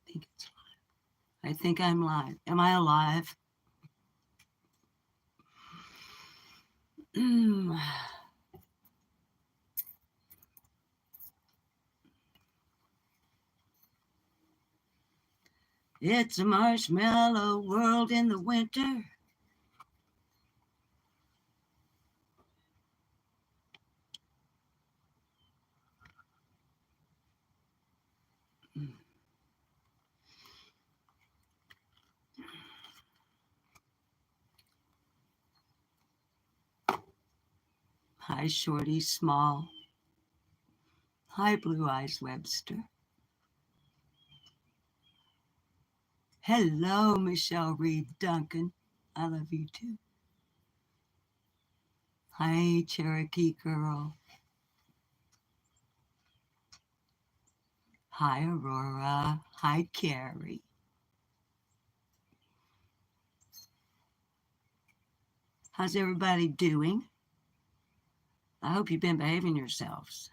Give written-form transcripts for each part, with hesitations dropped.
think it's live. I think I'm live. Am I alive? It's a marshmallow world in the winter. Hi, Shorty Small. Hi, Blue Eyes Webster. Hello, Michelle Reed Duncan. I love you too. Hi, Cherokee Girl. Hi, Aurora. Hi, Carrie. How's everybody doing? I hope you've been behaving yourselves.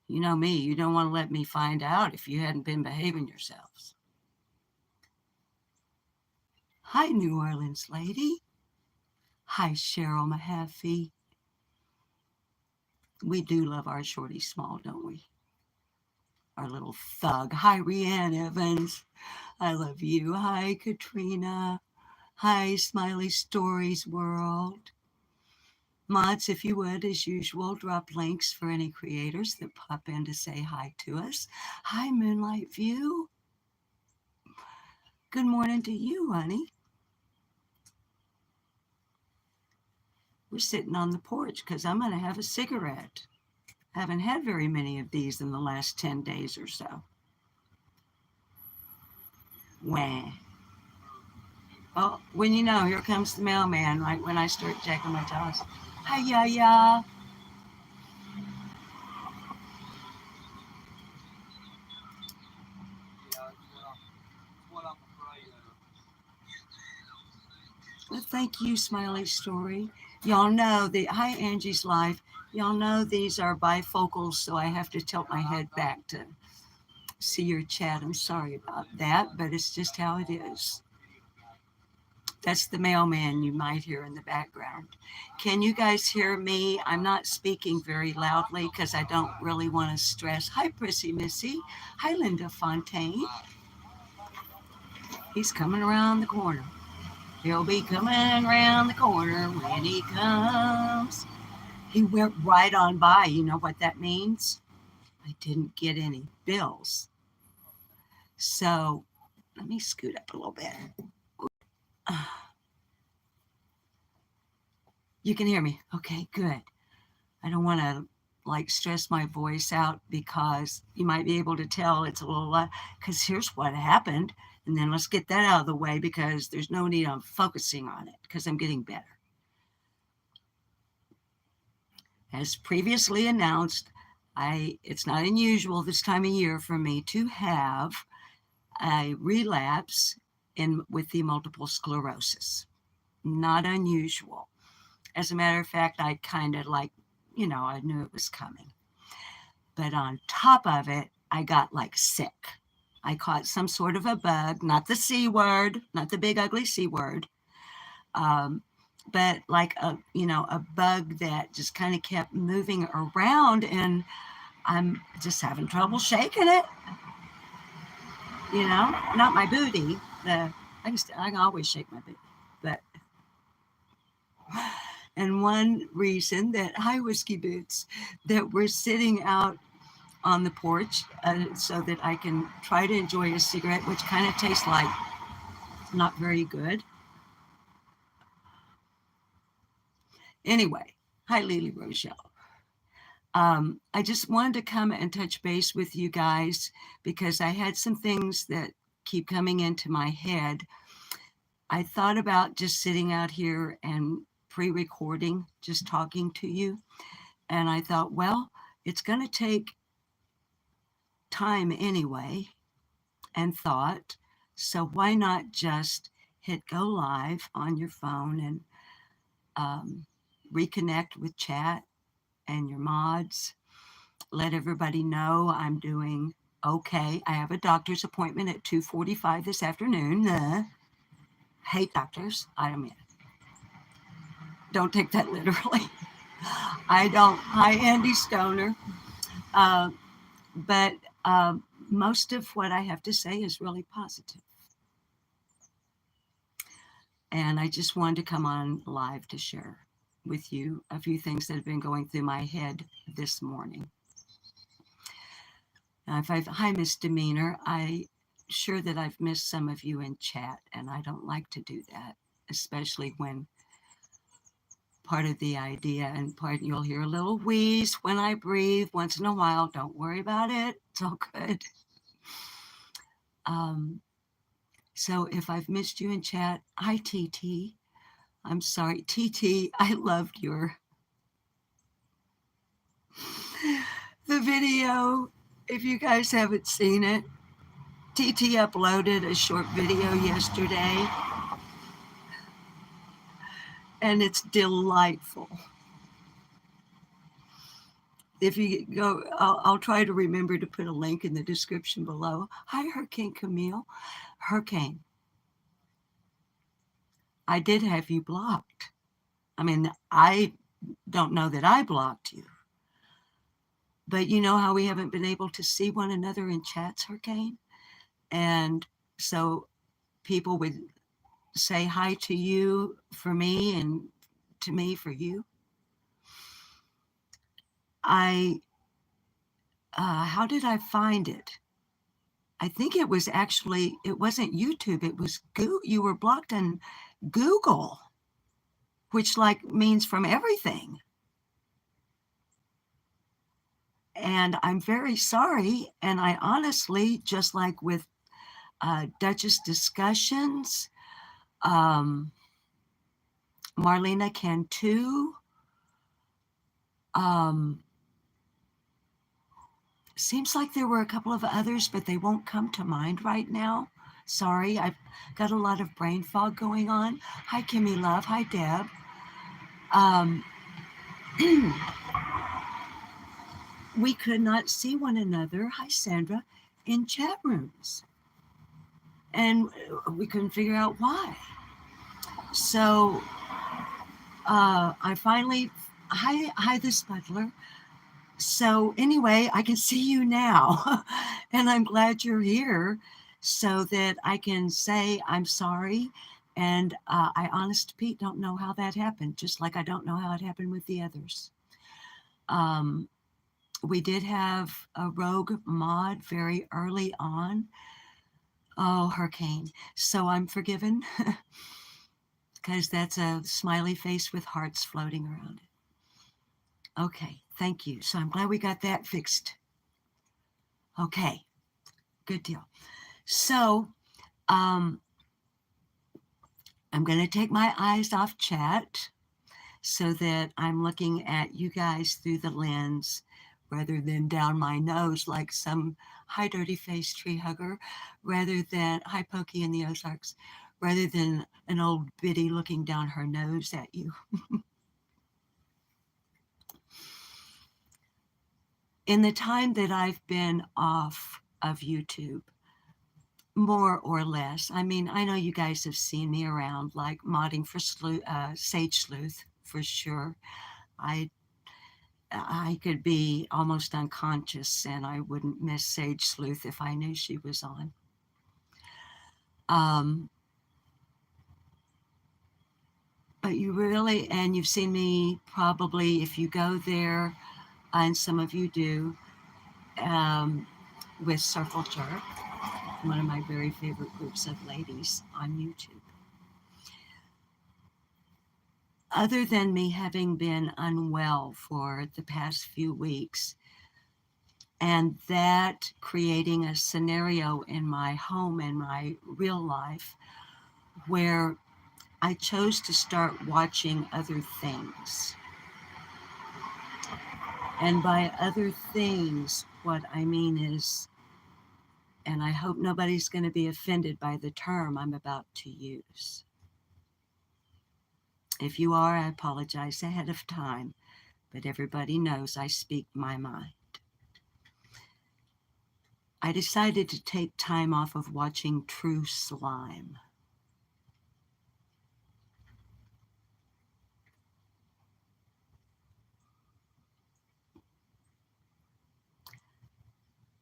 You know me, you don't want to let me find out if you hadn't been behaving yourselves. Hi, New Orleans lady. Hi, Cheryl Mahaffey. We do love our Shorty Small, don't we? Our little thug. Hi, Rianne Evans. I love you. Hi, Katrina. Hi, Smiley Stories World. Mods, if you would, as usual, drop links for any creators that pop in to say hi to us. Hi, Moonlight View. Good morning to you, honey. We're sitting on the porch because I'm going to have a cigarette. I haven't had very many of these in the last 10 days or so. Wah. Oh, when you know, here comes the mailman right when I start checking my toes. Hi, ya. Well, thank you, Smiley Story. Y'all know the hi Angie's Life. Y'all know these are bifocals, so I have to tilt my head back to see your chat. I'm sorry about that, but it's just how it is. That's the mailman you might hear in the background. Can you guys hear me? I'm not speaking very loudly because I don't really want to stress. Hi, Prissy Missy. Hi, Linda Fontaine. He's coming around the corner. He'll be coming around the corner when he comes. He went right on by. You know what that means? I didn't get any bills. So let me scoot up a little bit. You can hear me. Okay, good. I don't want to like stress my voice out because you might be able to tell it's a little because here's what happened. And then let's get that out of the way because there's no need on focusing on it because I'm getting better. As previously announced, it's not unusual this time of year for me to have a relapse with the multiple sclerosis. Not unusual. As a matter of fact, I kind of I knew it was coming. But on top of it, I got like sick. I caught some sort of a bug, not the C word, not the big ugly C word, but like a bug that just kind of kept moving around, and I'm just having trouble shaking it. Not my booty. I can always shake my booty, but and one reason that hi whiskey boots that we're sitting out on the porch so that I can try to enjoy a cigarette, which kind of tastes like not very good. Anyway, hi Lily Rochelle. I just wanted to come and touch base with you guys because I had some things that keep coming into my head. I thought about just sitting out here and pre-recording, just talking to you. And I thought, well, it's going to take time anyway and thought. So why not just hit go live on your phone and reconnect with chat and your mods. Let everybody know I'm doing Okay, I have a doctor's appointment at 2:45 this afternoon. Hate doctors. I mean, don't take that literally. I don't. Hi, Andy Stoner. Uh, but most of what I have to say is really positive. And I just wanted to come on live to share with you a few things that have been going through my head this morning. If I've high misdemeanor, I sure that I've missed some of you in chat, and I don't like to do that, especially when part of the idea and part you'll hear a little wheeze when I breathe once in a while. Don't worry about it. It's all good. Um, so if I've missed you in chat, hi TT. I'm sorry, TT. I loved the video. If you guys haven't seen it, TT uploaded a short video yesterday, and it's delightful. If you go, I'll try to remember to put a link in the description below. Hi, Hurricane Camille. Hurricane, I did have you blocked. I mean, I don't know that I blocked you, but you know how we haven't been able to see one another in chats, Hurricane? And so people would say hi to you for me and to me for you. How did I find it? I think it was actually, it wasn't YouTube, it was Google. You were blocked on Google, which like means from everything. And I'm very sorry. And I honestly, just like with Duchess Discussions, um, Marlena Cantu, um, seems like there were a couple of others, but they won't come to mind right now. Sorry, I've got a lot of brain fog going on. Hi, Kimmy Love. Hi, Deb. Um, we could not see one another. Hi, Sandra, in chat rooms. And we couldn't figure out why. So I finally, hi, this butler. So anyway, I can see you now, and I'm glad you're here so that I can say I'm sorry. And I, honest Pete, don't know how that happened, just like I don't know how it happened with the others. We did have a rogue mod very early on. Oh, Hurricane. So I'm forgiven because that's a smiley face with hearts floating around it. Okay, thank you. So I'm glad we got that fixed. Okay, good deal. So I'm going to take my eyes off chat so that I'm looking at you guys through the lens rather than down my nose like some high dirty face tree hugger, rather than hi Pokey in the Ozarks, rather than an old biddy looking down her nose at you. In the time that I've been off of YouTube, more or less, I mean, I know you guys have seen me around like modding for Sage Sleuth for sure. I could be almost unconscious and I wouldn't miss Sage Sleuth if I knew she was on. But you really, and you've seen me probably if you go there, and some of you do, with Circle Jerk, one of my very favorite groups of ladies on YouTube. Other than me having been unwell for the past few weeks, and that creating a scenario in my home and my real life where I chose to start watching other things. And by other things, what I mean is, and I hope nobody's going to be offended by the term I'm about to use. If you are, I apologize ahead of time, but everybody knows I speak my mind. I decided to take time off of watching True Slime.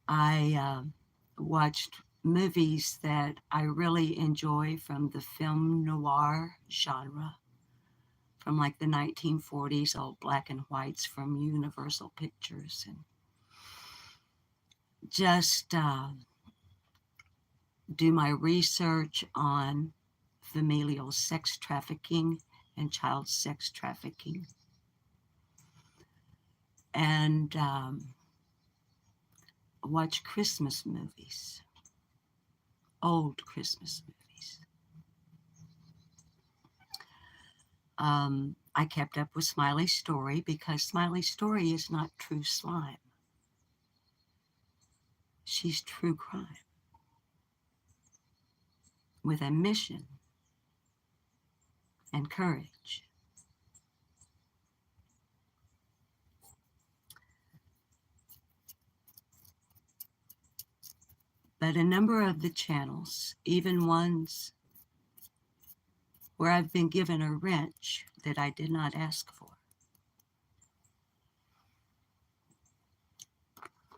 I watched movies that I really enjoy from the film noir genre, from like the 1940s, old black and whites from Universal Pictures, and just do my research on familial sex trafficking and child sex trafficking, and watch Christmas movies, old Christmas movies. I kept up with Smiley's story because Smiley's story is not true slime. She's true crime with a mission and courage. But a number of the channels, even ones where I've been given a wrench that I did not ask for,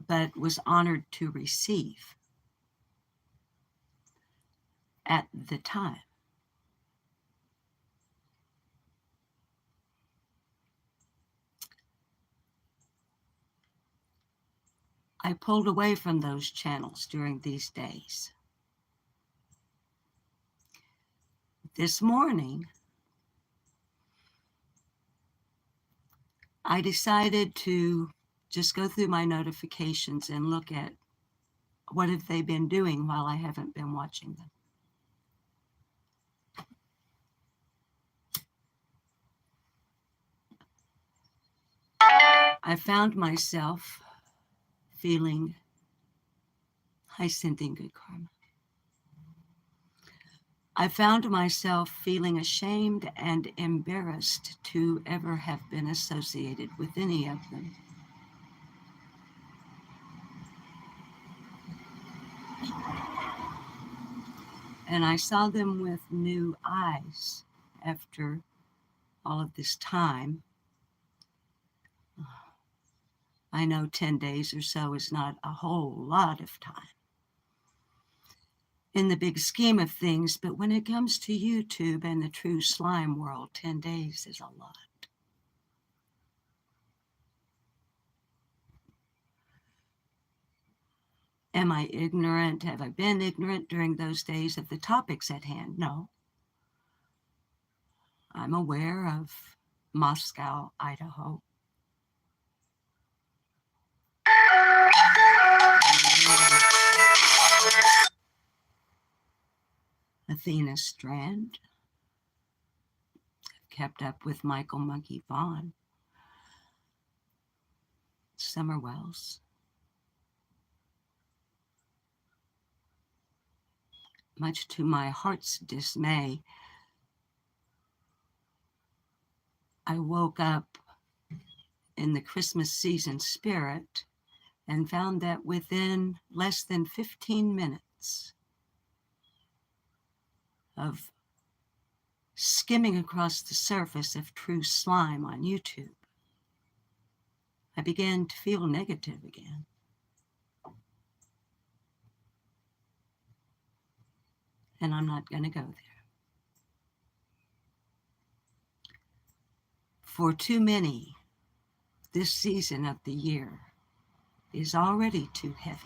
but was honored to receive at the time, I pulled away from those channels during these days. This morning, I decided to just go through my notifications and look at what have they been doing while I haven't been watching them. I found myself feeling high sending good karma. I found myself feeling ashamed and embarrassed to ever have been associated with any of them. And I saw them with new eyes after all of this time. I know 10 days or so is not a whole lot of time in the big scheme of things, but when it comes to YouTube and the true slime world, 10 days is a lot. Am I ignorant? Have I been ignorant during those days of the topics at hand? No. I'm aware of Moscow, Idaho. Athena Strand. I've kept up with Michael Monkey Vaughn. Summer Wells. Much to my heart's dismay, I woke up in the Christmas season spirit and found that within less than 15 minutes of skimming across the surface of true slime on YouTube, I began to feel negative again. And I'm not going to go there. For too many, this season of the year is already too heavy.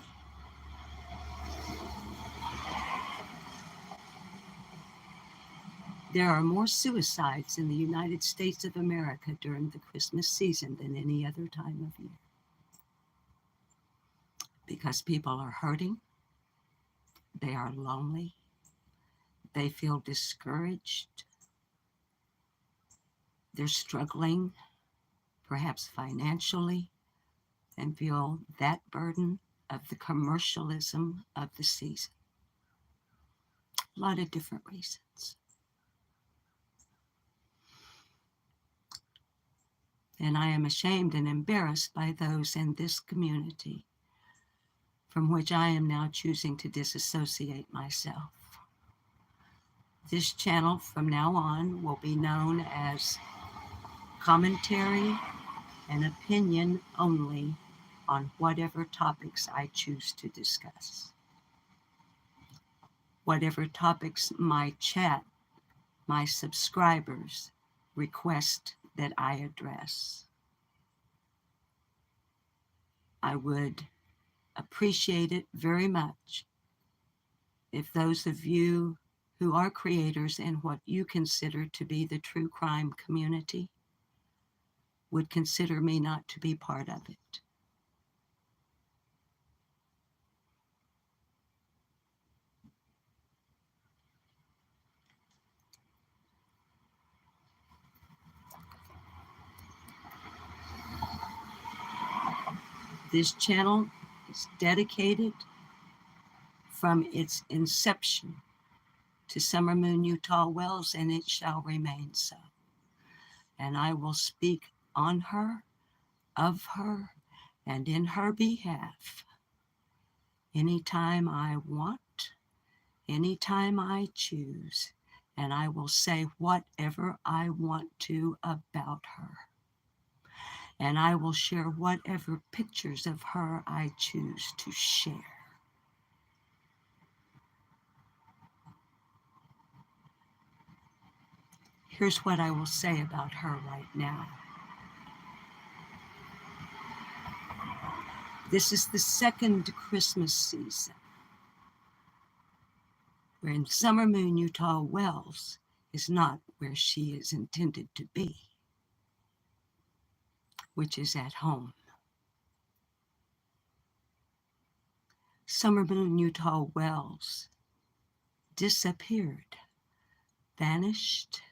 There are more suicides in the United States of America during the Christmas season than any other time of year. Because people are hurting, they are lonely, they feel discouraged, they're struggling, perhaps financially, and feel that burden of the commercialism of the season. A lot of different reasons. And I am ashamed and embarrassed by those in this community from which I am now choosing to disassociate myself. This channel from now on will be known as commentary and opinion only on whatever topics I choose to discuss. Whatever topics my chat, my subscribers request that I address. I would appreciate it very much if those of you who are creators in what you consider to be the true crime community would consider me not to be part of it. This channel is dedicated from its inception to Summer Moon Utah Wells, and it shall remain so. And I will speak on her, of her, and in her behalf anytime I want, anytime I choose, and I will say whatever I want to about her. And I will share whatever pictures of her I choose to share. Here's what I will say about her right now. This is the second Christmas season where Summer Moon Utah Wells is not where she is intended to be, which is at home. Summer Moon Utah Wells disappeared, vanished,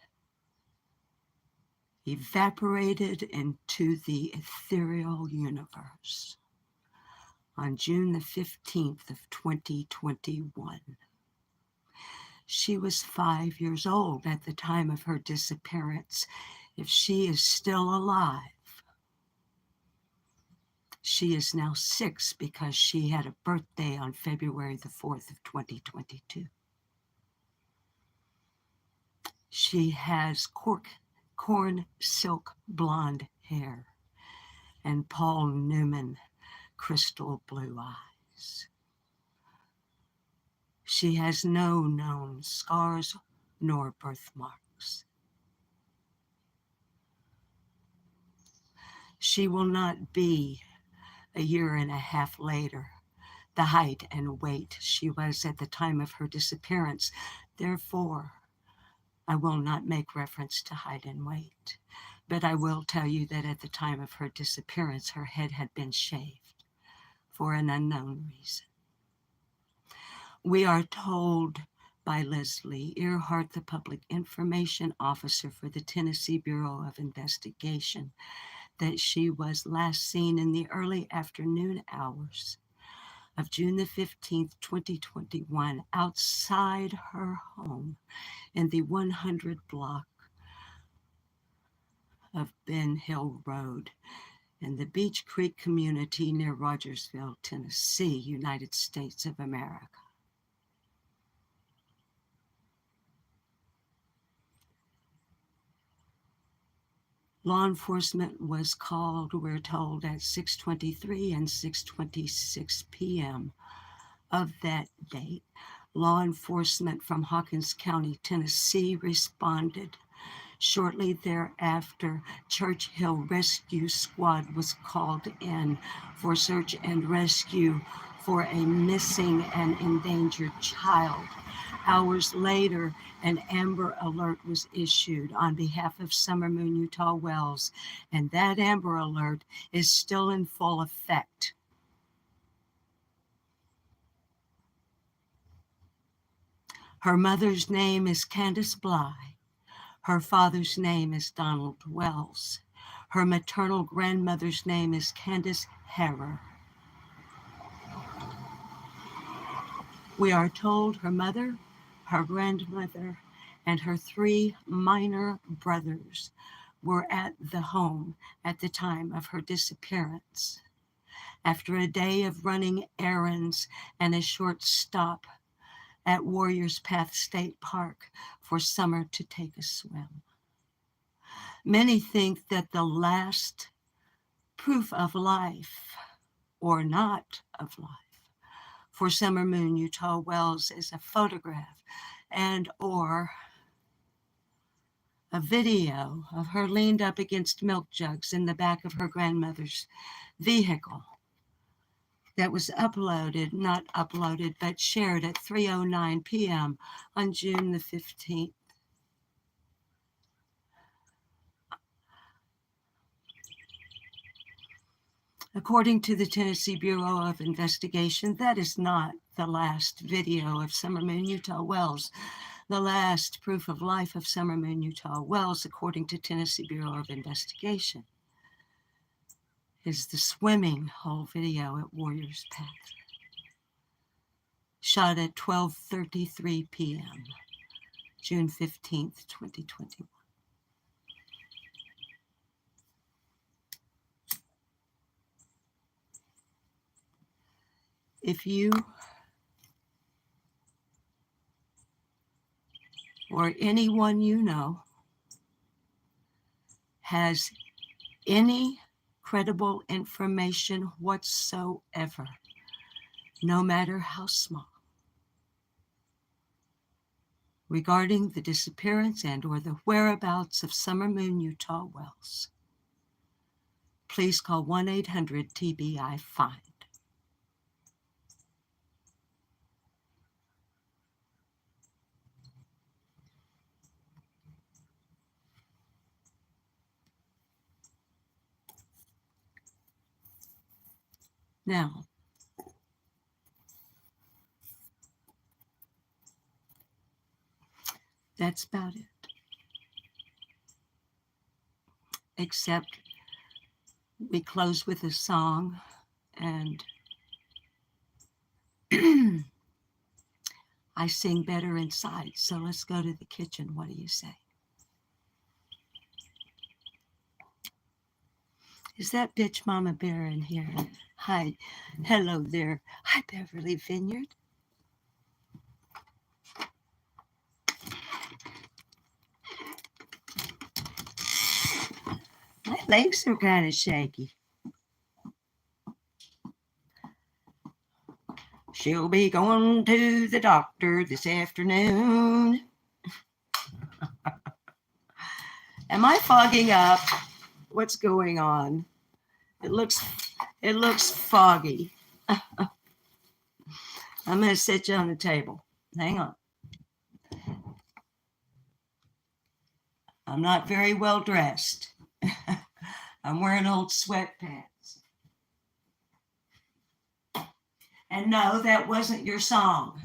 evaporated into the ethereal universe on June the 15th of 2021. She was 5 years old at the time of her disappearance. If she is still alive, she is now 6 because she had a birthday on February the 4th of 2022. She has corn silk blonde hair and Paul Newman crystal blue eyes. She has no known scars nor birthmarks. She will not be a year and a half later the height and weight she was at the time of her disappearance. Therefore, I will not make reference to height and weight, but I will tell you that at the time of her disappearance, her head had been shaved for an unknown reason. We are told by Leslie Earhart, the public information officer for the Tennessee Bureau of Investigation, that she was last seen in the early afternoon hours of June the 15th, 2021, outside her home in the 100 block of Ben Hill Road in the Beach Creek community near Rogersville, Tennessee, United States of America. Law enforcement was called, we're told, at 6:23 and 6:26 p.m. of that date. Law enforcement from Hawkins County, Tennessee responded. Shortly thereafter, Churchill Rescue Squad was called in for search and rescue for a missing and endangered child. Hours later, an Amber Alert was issued on behalf of Summer Moon Utah Wells, and that Amber Alert is still in full effect. Her mother's name is Candace Bly. Her father's name is Donald Wells. Her maternal grandmother's name is Candace Harrer. We are told her mother, her grandmother, and her 3 minor brothers were at the home at the time of her disappearance. after a day of running errands and a short stop at Warriors Path State Park for Summer to take a swim. Many think that the last proof of life, or not of life, for Summer Moon Utah Wells is a photograph and or a video of her leaned up against milk jugs in the back of her grandmother's vehicle that was not uploaded, but shared at 3:09 p.m. on June the 15th. According to the Tennessee Bureau of Investigation, that is not the last video of Summer Moon Utah Wells. The last proof of life of Summer Moon Utah Wells, according to Tennessee Bureau of Investigation, is the swimming hole video at Warriors Path, shot at 12:33 p.m., June 15th, 2021. If you or anyone you know has any credible information whatsoever, no matter how small, regarding the disappearance and or the whereabouts of Summer Moon Utah Wells, please call 1-800-TBI-FIND. Now, that's about it. Except we close with a song, and I sing better inside. So let's go to the kitchen. What do you say? Is that bitch Mama Bear in here? Hi. Hello there. Hi, Beverly Vineyard. My legs are kind of shaky. She'll be going to the doctor this afternoon. Am I fogging up? What's going on? It looks foggy. I'm going to sit you on the table. Hang on. I'm not very well dressed. I'm wearing old sweatpants. And no, that wasn't your song.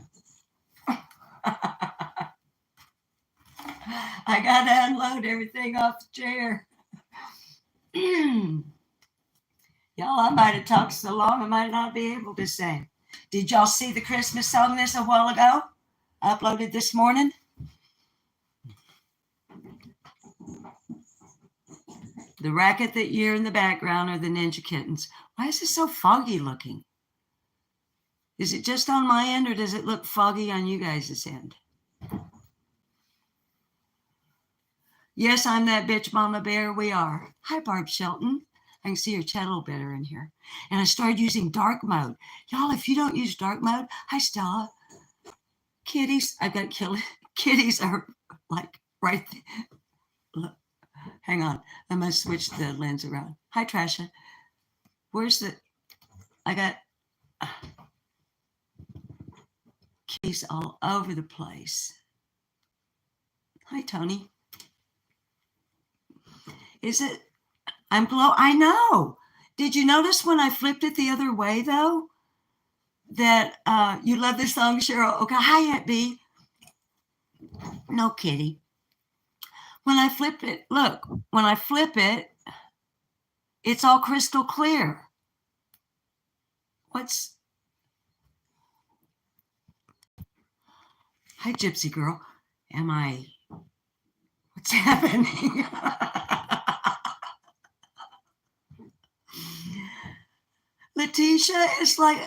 I got to unload everything off the chair. Y'all, I might have talked so long I might not be able to sing. Did y'all see the Christmas song a while ago? Uploaded this morning? The racket that you hear in the background are the Ninja Kittens. Why is it so foggy looking? Is it just on my end, or does it look foggy on you guys' end? Yes, I'm that bitch Mama Bear. We are. Hi, Barb Shelton. I can see your chat a little better in here. And I started using dark mode. Y'all, if you don't use dark mode, hi, Stella. Kitties, I've got kitties are like right there. Look, hang on. I must switch the lens around. Hi, Trasha. Where's the, I got kitties all over the place. Hi, Tony. Is it, I'm glow, I know. Did you notice when I flipped it the other way, though? That you love this song, Cheryl. Okay, hi, Aunt B. No, kitty. When I flip it, look, when I flip it, it's all crystal clear. What's... Hi, Gypsy girl. Am I... What's happening? Letitia, it's like,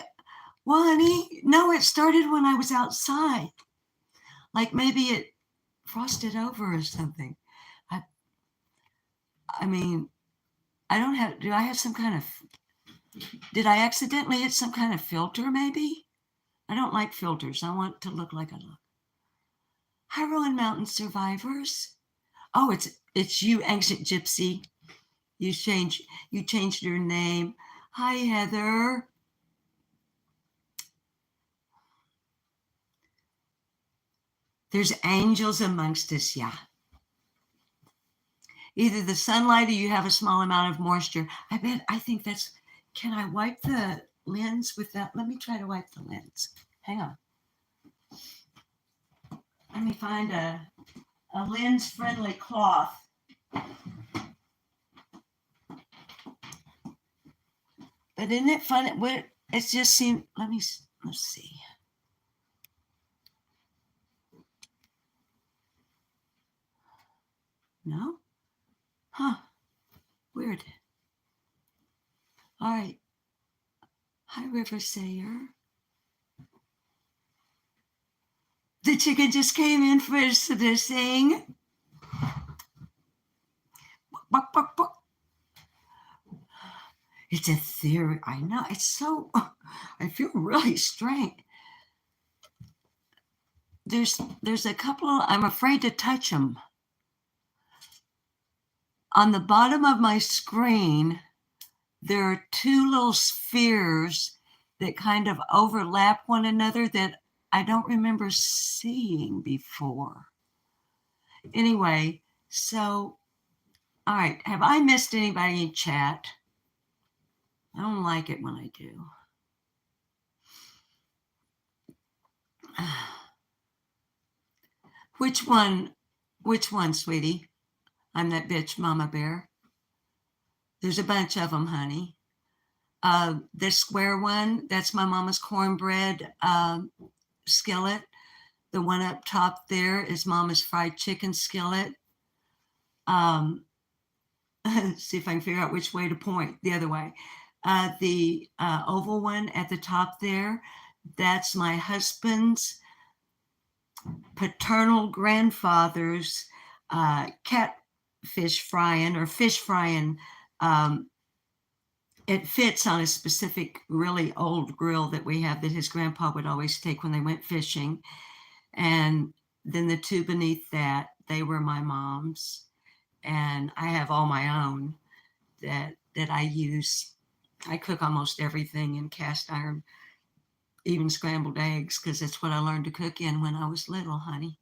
well, honey, no, it started when I was outside. Like maybe it frosted over or something. I mean, do I have some kind of, did I accidentally hit some kind of filter maybe? I don't like filters. I want to look like I look. Hi, Rowan Mountain survivors. Oh, it's you, ancient gypsy. You changed your name. Hi, Heather. There's angels amongst us, yeah. Either the sunlight or you have a small amount of moisture. I think that's, can I wipe the lens with that? Let me try to wipe the lens. Hang on. Let me find a lens-friendly cloth. But isn't it fun? It just seemed, let's see. No? Huh. Weird. All right. Hi, River Sayer. The chicken just came in for the sing. Buck, buck, buck. It's a theory. I know. It's so, I feel really strange. There's a couple, I'm afraid to touch them. On the bottom of my screen, there are two little spheres that kind of overlap one another that I don't remember seeing before. Anyway, so, all right, have I missed anybody in chat? I don't like it when I do. Which one, sweetie? I'm that bitch, Mama Bear. There's a bunch of them, honey. The square one, that's my mama's cornbread skillet. The one up top there is mama's fried chicken skillet. See if I can figure out which way to point. The other way. The oval one at the top there, that's my husband's paternal grandfather's catfish frying or fish frying. It fits on a specific really old grill that we have that his grandpa would always take when they went fishing. And then the two beneath that, they were my mom's. And I have all my own that I use. I cook almost everything in cast iron, even scrambled eggs, because that's what I learned to cook in when I was little, honey.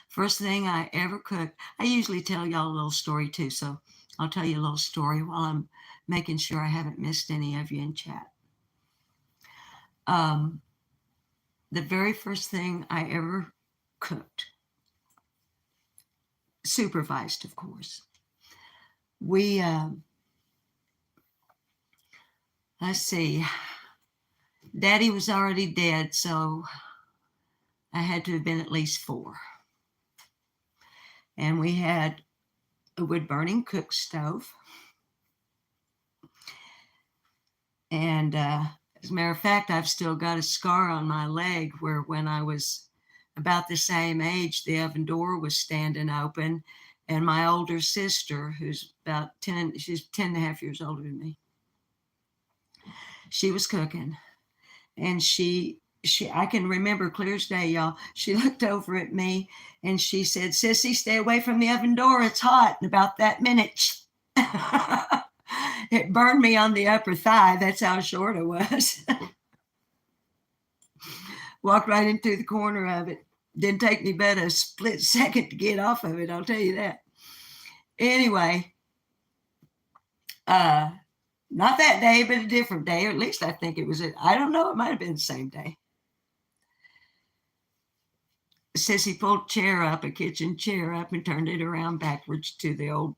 First thing I ever cooked, I usually tell y'all a little story too, so I'll tell you a little story while I'm making sure I haven't missed any of you in chat. The very first thing I ever cooked, supervised, of course. We, let's see, Daddy was already dead, so I had to have been at least 4. And we had a wood-burning cook stove. And as a matter of fact, I've still got a scar on my leg where when I was about the same age, the oven door was standing open. And my older sister, who's about 10, she's 10 and a half years older than me, she was cooking. And I can remember clear as day, y'all. She looked over at me and she said, "Sissy, stay away from the oven door. It's hot." And about that minute, it burned me on the upper thigh. That's how short it was. Walked right into the corner of it. Didn't take me but a split second to get off of it, I'll tell you that. Anyway, not that day, but a different day, or at least I think it was I don't know, it might have been the same day. Sissy pulled a kitchen chair up and turned it around backwards to the old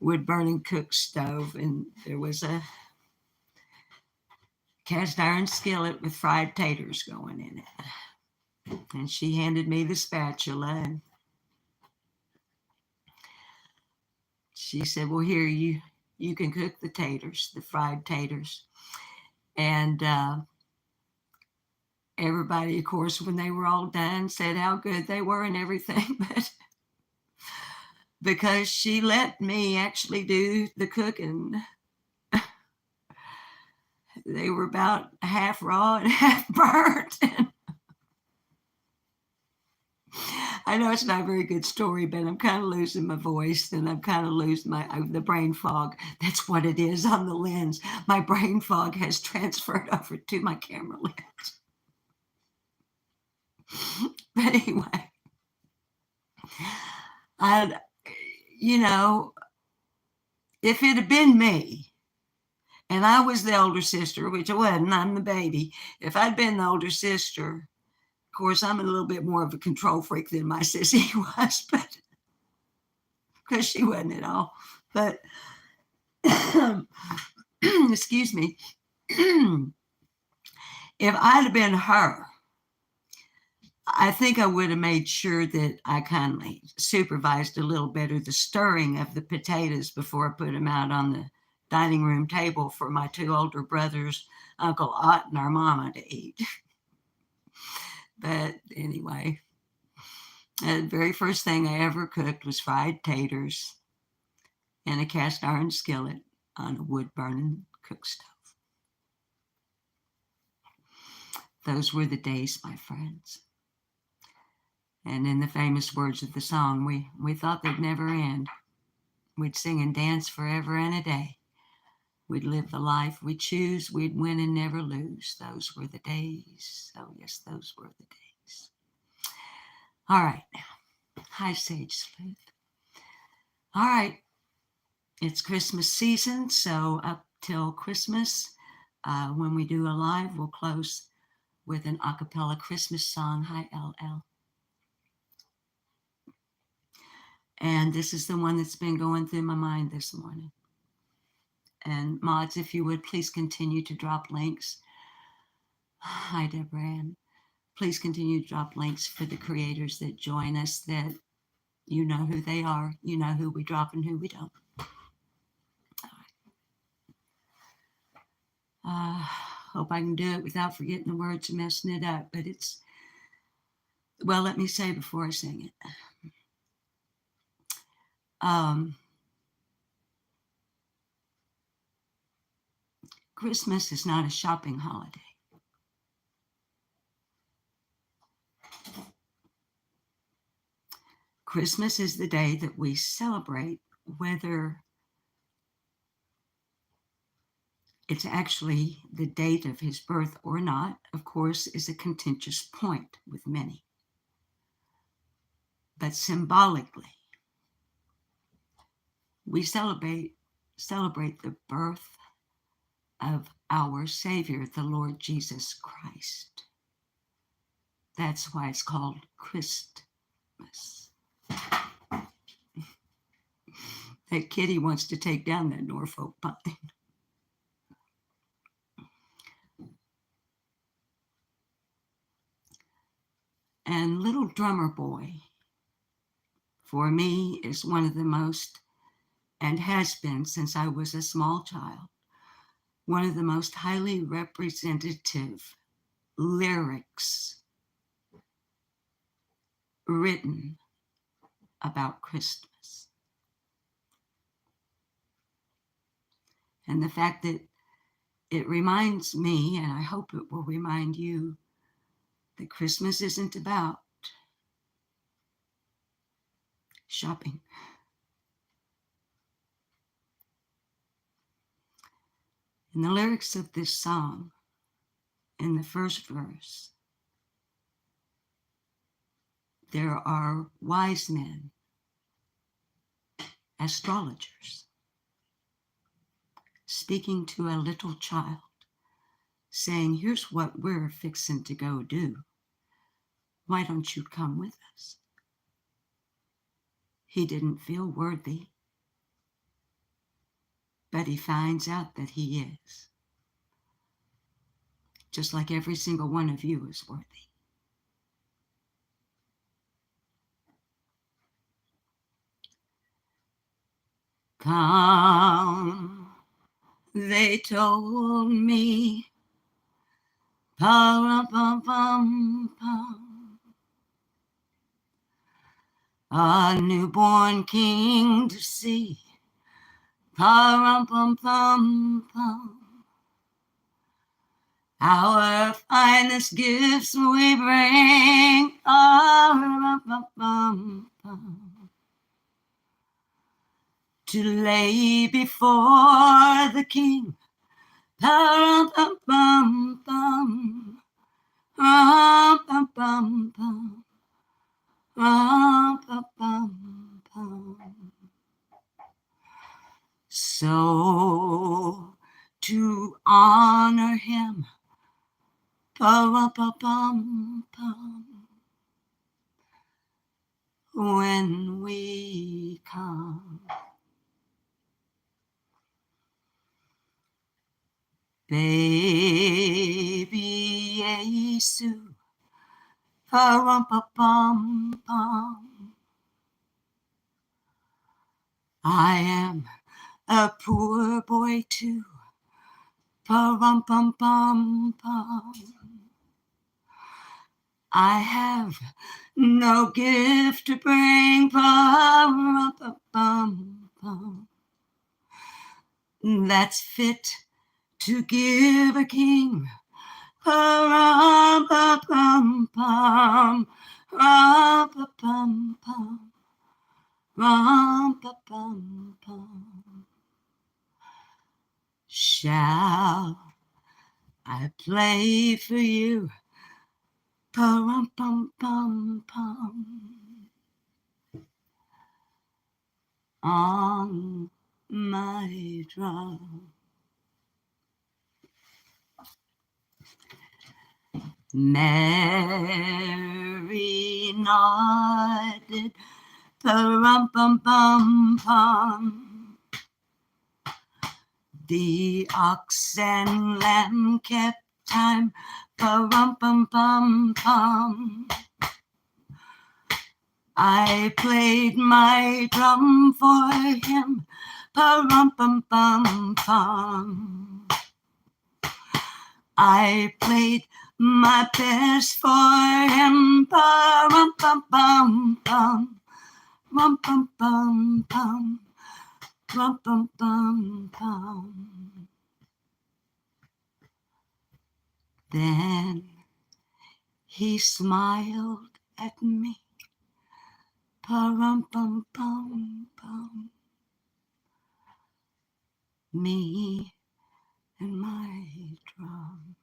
wood-burning cook stove, and there was a cast iron skillet with fried taters going in it. And she handed me the spatula, and she said, "Well, here, you can cook the taters, the fried taters." And everybody, of course, when they were all done, said how good they were and everything. But because she let me actually do the cooking, they were about half raw and half burnt. I know it's not a very good story, but I'm kind of losing my voice and I'm kind of losing the brain fog. That's what it is on the lens. My brain fog has transferred over to my camera lens. But anyway, I, you know, if it had been me and I was the older sister, which I wasn't, I'm the baby. If I'd been the older sister, of course, I'm a little bit more of a control freak than my sissy was, but because she wasn't at all. But excuse me, if I'd have been her, I think I would have made sure that I kindly supervised a little better the stirring of the potatoes before I put them out on the dining room table for my two older brothers, Uncle Ott and our mama to eat. But anyway, the very first thing I ever cooked was fried taters in a cast iron skillet on a wood burning cook stove. Those were the days, my friends. And in the famous words of the song, we thought they'd never end. We'd sing and dance forever and a day. We'd live the life we choose. We'd win and never lose. Those were the days. Oh, yes, those were the days. All right. Hi, Sage Sleuth. All right. It's Christmas season, so up till Christmas, when we do a live, we'll close with an a cappella Christmas song. Hi, LL. And this is the one that's been going through my mind this morning. And mods, if you would, please continue to drop links. Hi, Deborah Ann. Please continue to drop links for the creators that join us, that you know who they are, you know who we drop and who we don't. Hope I can do it without forgetting the words and messing it up, but it's, well, let me say before I sing it. Christmas is not a shopping holiday. Christmas is the day that we celebrate, whether it's actually the date of his birth or not, of course, is a contentious point with many. But symbolically, we celebrate the birth of our Savior, the Lord Jesus Christ. That's why it's called Christmas. That kitty wants to take down that Norfolk pine. And Little Drummer Boy, for me, is one of the most, and has been since I was a small child, one of the most highly representative lyrics written about Christmas. And the fact that it reminds me, and I hope it will remind you, that Christmas isn't about shopping. In the lyrics of this song, in the first verse, there are wise men, astrologers, speaking to a little child, saying, here's what we're fixing to go do. Why don't you come with us? He didn't feel worthy, but he finds out that he is. Just like every single one of you is worthy. Come, they told me, Pa-rum-pum-pum-pum. A newborn king to see. Pa-rum-pum-pum-pum. Our finest gifts we bring. Pa-rum-pum-pum-pum. To lay before the king. Pa-rum-pum-pum-pum. Rum-pum-pum-pum. Rum-pum-pum-pum. So to honor him, pa-rum-pum-pum-pum, when we come. Baby Jesus, pa-rum-pum-pum-pum. I am a poor boy too, pa-rum-pum-pum-pum. I have no gift to bring, pa-rum-pum-pum-pum, that's fit to give a king. Rum-pa-pum-pum, rum-pa-pum-pum, rum-pa-pum-pum. Shall I play for you? Pa-rum-pum-pum-pum. On my drum. Mary nodded, pa-rum-pum-pum-pum. The ox and lamb kept time, pa-rum-pum-pum-pum. I played my drum for him, pa-rum-pum-pum-pum. I played my best for him, pa-rum-pum-pum-pum, rum-pum-pum-pum, rum-pum-pum-pum. Then he smiled at me, pa-rum-pum-pum-pum, me and my drum.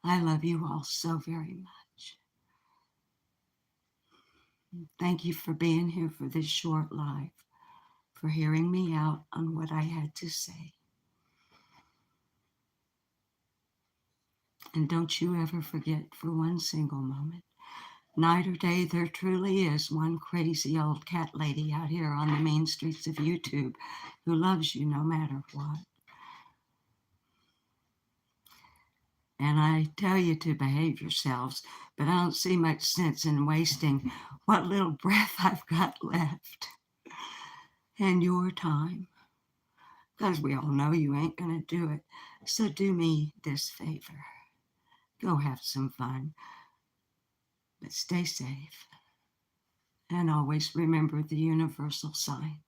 I love you all so very much. Thank you for being here for this short live, for hearing me out on what I had to say. And don't you ever forget for one single moment, night or day, there truly is one crazy old cat lady out here on the main streets of YouTube who loves you no matter what. And I tell you to behave yourselves, but I don't see much sense in wasting what little breath I've got left and your time, because we all know you ain't going to do it. So do me this favor. Go have some fun, but stay safe. And always remember the universal sign.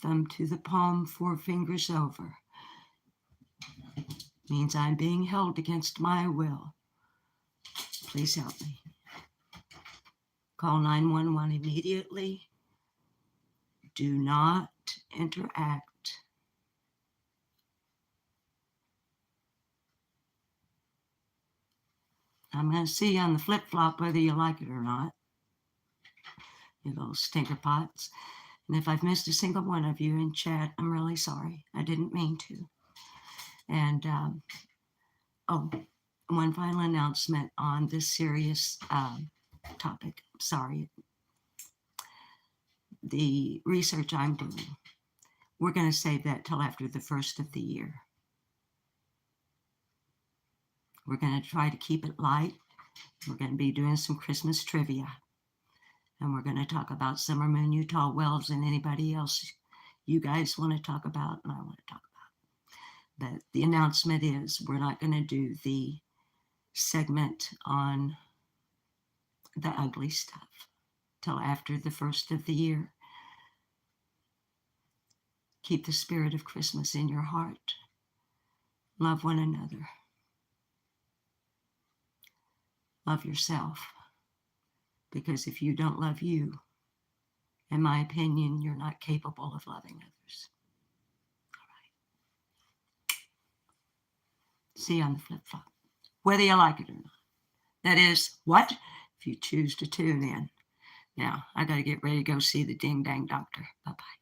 Thumb to the palm, 4 fingers over. Means I'm being held against my will. Please help me. Call 911 immediately. Do not interact. I'm going to see you on the flip-flop whether you like it or not. You little stinker pots. And if I've missed a single one of you in chat, I'm really sorry. I didn't mean to. And, one final announcement on this serious topic. Sorry. The research I'm doing, we're going to save that till after the first of the year. We're going to try to keep it light. We're going to be doing some Christmas trivia. And we're going to talk about Summer Moon, Utah Wells, and anybody else you guys want to talk about and I want to talk about. But the announcement is we're not going to do the segment on the ugly stuff till after the first of the year. Keep the spirit of Christmas in your heart. Love one another. Love yourself. Because if you don't love you, in my opinion, you're not capable of loving others. All right. See you on the flip flop, whether you like it or not. That is, what? If you choose to tune in. Now, I got to get ready to go see the ding dang doctor. Bye-bye.